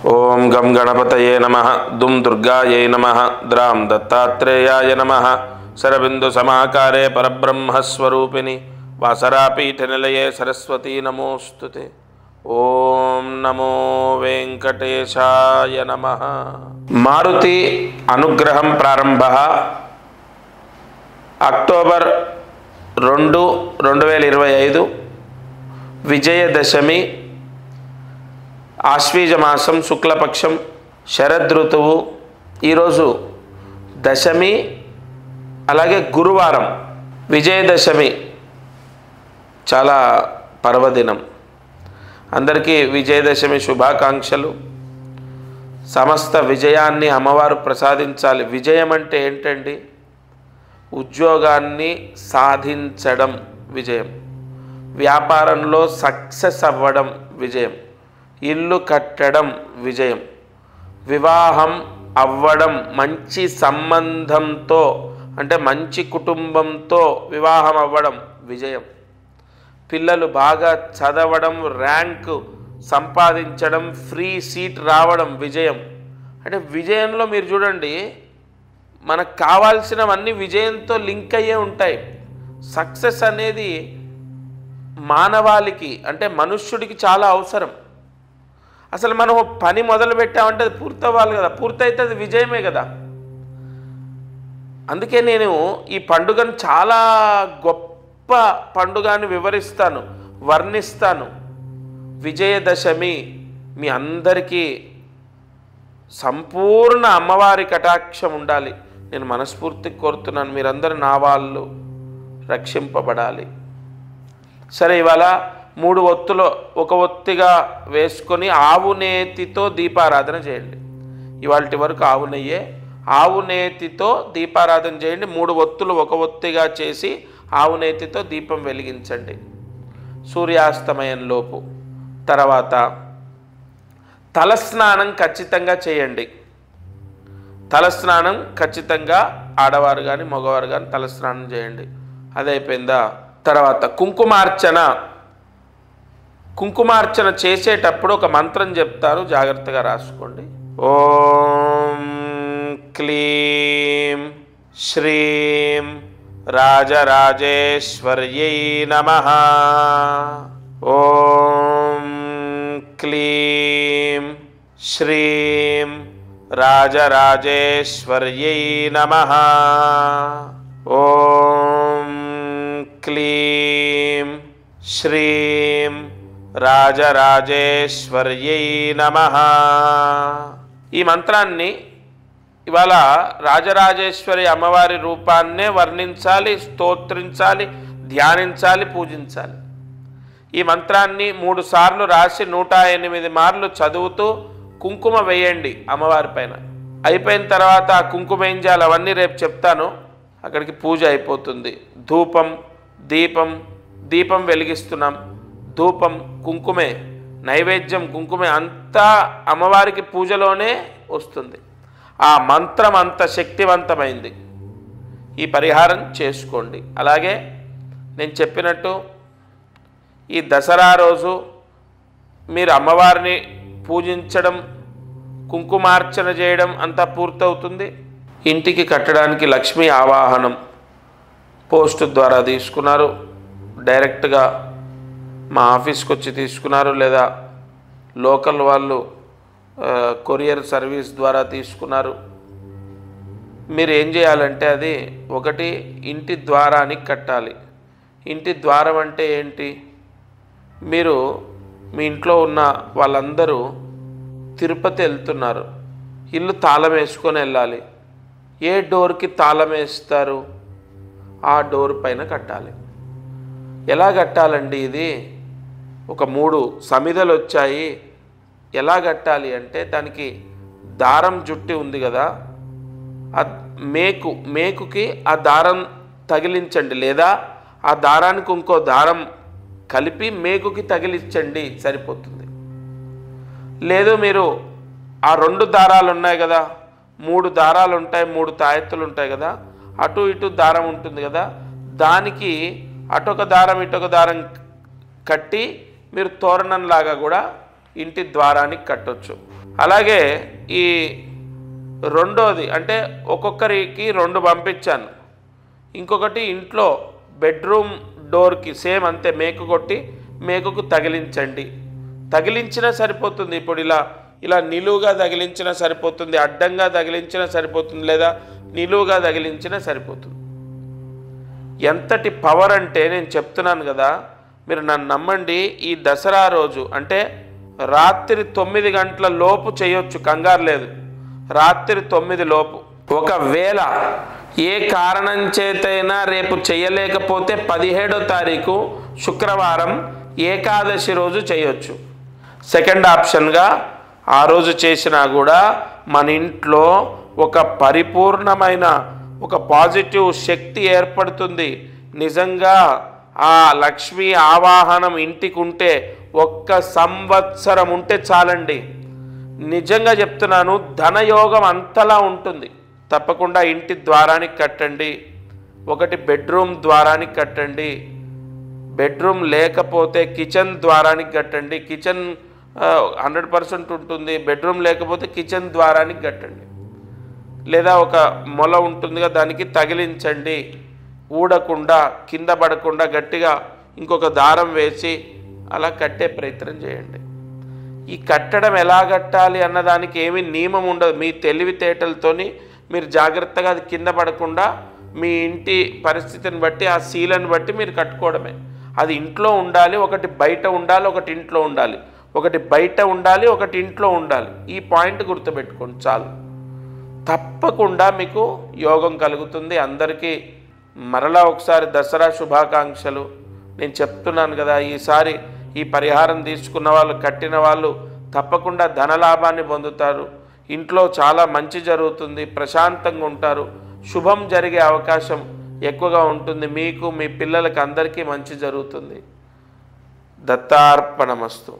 ఓం గం గణపతయే నమః దుం దుర్గాయై నమః ద్రాం దత్తాత్రేయాయ నమః శరబిందు సమాకారే పరబ్రహ్మస్వరూపిణి వాసరాపీఠనిలయే సరస్వతీ నమోస్తుతే. ఓం నమో వెంకటేశాయ నమః. మారుతి అనుగ్రహం ప్రారంభ అక్టోబర్ 2, 2025 విజయదశమి, ఆశ్వీజమాసం, శుక్లపక్షం, శరదృతువు. ఈరోజు దశమి, అలాగే గురువారం. విజయదశమి చాలా పర్వదినం. అందరికీ విజయదశమి శుభాకాంక్షలు. సమస్త విజయాన్ని అమ్మవారు ప్రసాదించాలి. విజయం అంటే ఏంటండి? ఉద్యోగాన్ని సాధించడం విజయం, వ్యాపారంలో సక్సెస్ అవ్వడం విజయం, ఇల్లు కట్టడం విజయం, వివాహం అవ్వడం, మంచి సంబంధంతో అంటే మంచి కుటుంబంతో వివాహం అవ్వడం విజయం, పిల్లలు బాగా చదవడం, ర్యాంకు సంపాదించడం, ఫ్రీ సీట్ రావడం విజయం. అంటే విజయంలో మీరు చూడండి, మనకు కావాల్సినవన్నీ విజయంతో లింక్ అయ్యే ఉంటాయి. సక్సెస్ అనేది మానవాళికి అంటే మనుష్యుడికి చాలా అవసరం. అసలు మనం పని మొదలు పెట్టామంటే అది పూర్తవ్వాలి కదా, పూర్తయితే అది విజయమే కదా. అందుకే నేను ఈ పండుగను చాలా గొప్ప పండుగని వివరిస్తాను, వర్ణిస్తాను. విజయదశమి మీ అందరికీ సంపూర్ణ అమ్మవారి కటాక్షం ఉండాలి. నేను మనస్ఫూర్తిగా కోరుతున్నాను. మీరందరూ నా వాళ్ళు రక్షింపబడాలి. సరే, ఇవాళ 3 ఒత్తులు ఒక ఒత్తిగా వేసుకొని ఆవు నేతితో దీపారాధన చేయండి. ఇవాళ వరకు ఆవు నెయ్యే, ఆవు నేతితో దీపారాధన చేయండి. 3 ఒత్తులు ఒక ఒత్తిగా చేసి ఆవు నేతితో దీపం వెలిగించండి సూర్యాస్తమయంలోపు. తర్వాత తలస్నానం ఖచ్చితంగా చేయండి. తలస్నానం ఖచ్చితంగా ఆడవారు కానీ మగవారు కానీ తలస్నానం చేయండి. అది అయిపోయిందా? తర్వాత కుంకుమార్చన చేసేటప్పుడు ఒక మంత్రం చెప్తారు, జాగ్రత్తగా రాసుకోండి. ఓం క్లీం శ్రీం రాజరాజేశ్వర్యై నమః. ఓం క్లీం శ్రీం రాజరాజేశ్వర్యై నమః. ఓం క్లీం శ్రీం రాజరాజేశ్వర్యై నమః. ఈ మంత్రాన్ని ఇవాళ రాజరాజేశ్వరి అమ్మవారి రూపాన్నే వర్ణించాలి, స్తోత్రించాలి, ధ్యానించాలి, పూజించాలి. ఈ మంత్రాన్ని 3 సార్లు రాసి 108 మార్లు చదువుతూ కుంకుమ వేయండి అమ్మవారి పైన. అయిపోయిన తర్వాత ఆ కుంకుమ ఏం చేయాలి అవన్నీ రేపు చెప్తాను. అక్కడికి పూజ అయిపోతుంది. ధూపం, దీపం వెలిగిస్తున్నాం. ధూపం కుంకుమే, నైవేద్యం కుంకుమే, అంతా అమ్మవారికి పూజలోనే వస్తుంది. ఆ మంత్రం అంత శక్తివంతమైంది. ఈ పరిహారం చేసుకోండి. అలాగే నేను చెప్పినట్టు ఈ దసరా రోజు మీరు అమ్మవారిని పూజించడం, కుంకుమార్చన చేయడం అంతా పూర్తవుతుంది. ఇంటికి కట్టడానికి లక్ష్మీ ఆవాహనం పోస్ట్ ద్వారా తీసుకున్నారు, డైరెక్ట్గా మా ఆఫీస్కి వచ్చి తీసుకున్నారు, లేదా లోకల్ వాళ్ళు కొరియర్ సర్వీస్ ద్వారా తీసుకున్నారు. మీరు ఏం చేయాలంటే అది ఒకటి ఇంటి ద్వారానికి కట్టాలి. ఇంటి ద్వారం అంటే ఏంటి? మీరు మీ ఇంట్లో ఉన్న వాళ్ళందరూ తిరుపతి వెళ్తున్నారు, ఇల్లు తాళం వేసుకొని వెళ్ళాలి. ఏ డోర్కి తాళం వేస్తారు? ఆ డోర్ పైన కట్టాలి. ఎలా కట్టాలండి? ఇది ఒక 3 సమిదలు వచ్చాయి. ఎలా కట్టాలి అంటే దానికి దారం జుట్టి ఉంది కదా, ఆ మేకుకి ఆ దారం తగిలించండి, లేదా ఆ దారానికి ఇంకో దారం కలిపి మేకుకి తగిలించండి, సరిపోతుంది. లేదు మీరు ఆ 2 దారాలు ఉన్నాయి కదా, 3 దారాలు ఉంటాయి, 3 తాయెత్తులు ఉంటాయి కదా, అటు ఇటు దారం ఉంటుంది కదా, దానికి అటొక దారం ఇటొక దారం కట్టి మీరు తోరణంలాగా కూడా ఇంటి ద్వారానికి కట్టొచ్చు. అలాగే ఈ రెండోది అంటే ఒక్కొక్కరికి 2 పంపించాను. ఇంకొకటి ఇంట్లో బెడ్రూమ్ డోర్కి సేమ్ అంతే మేకు కొట్టి మేకుకు తగిలించండి. తగిలించినా సరిపోతుంది. ఇప్పుడు ఇలా నిలువుగా తగిలించినా సరిపోతుంది, అడ్డంగా తగిలించినా సరిపోతుంది, లేదా నిలువుగా తగిలించినా సరిపోతుంది. ఎంతటి పవర్ అంటే నేను చెప్తున్నాను కదా, మీరు నన్ను నమ్మండి. ఈ దసరా రోజు అంటే రాత్రి 9 గంటల లోపు చేయొచ్చు, కంగారు లేదు. రాత్రి 9 లోపు. ఒకవేళ ఏ కారణం చేతైనా రేపు చేయలేకపోతే 17వ తారీఖు శుక్రవారం ఏకాదశి రోజు చేయొచ్చు. సెకండ్ ఆప్షన్గా ఆ రోజు చేసినా కూడా మన ఇంట్లో ఒక పరిపూర్ణమైన ఒక పాజిటివ్ శక్తి ఏర్పడుతుంది. నిజంగా ఆ లక్ష్మీ ఆవాహనం ఇంటికి ఉంటే 1 సంవత్సరం ఉంటే చాలండి. నిజంగా చెప్తున్నాను, ధనయోగం అంతలా ఉంటుంది. తప్పకుండా ఇంటి ద్వారానికి కట్టండి. ఒకటి బెడ్రూమ్ ద్వారానికి కట్టండి. బెడ్రూమ్ లేకపోతే కిచెన్ ద్వారానికి కట్టండి. కిచెన్ 100% ఉంటుంది. బెడ్రూమ్ లేకపోతే కిచెన్ ద్వారానికి కట్టండి. లేదా ఒక మొల ఉంటుందిగా, దానికి తగిలించండి. ఊడకుండా కింద పడకుండా గట్టిగా ఇంకొక దారం వేసి అలా కట్టే ప్రయత్నం చేయండి. ఈ కట్టడం ఎలా కట్టాలి అన్నదానికి ఏమీ నియమం ఉండదు. మీ తెలివితేటలతోని మీరు జాగ్రత్తగా అది కింద పడకుండా మీ ఇంటి పరిస్థితిని బట్టి ఆ శీలను బట్టి మీరు కట్టుకోవడమే. అది ఇంట్లో ఉండాలి, ఒకటి బయట ఉండాలి, ఒకటి ఇంట్లో ఉండాలి, ఒకటి బయట ఉండాలి, ఒకటి ఇంట్లో ఉండాలి. ఈ పాయింట్ గుర్తుపెట్టుకోండి చాలు. తప్పకుండా మీకు యోగం కలుగుతుంది. అందరికీ మరలా ఒకసారి దసరా శుభాకాంక్షలు. నేను చెప్తున్నాను కదా, ఈసారి ఈ పరిహారం తీసుకున్న వాళ్ళు, కట్టిన వాళ్ళు తప్పకుండా ధనలాభాన్ని పొందుతారు. ఇంట్లో చాలా మంచి జరుగుతుంది, ప్రశాంతంగా ఉంటారు, శుభం జరిగే అవకాశం ఎక్కువగా ఉంటుంది. మీకు, మీ పిల్లలకి అందరికీ మంచి జరుగుతుంది. దత్తార్పణమస్తు.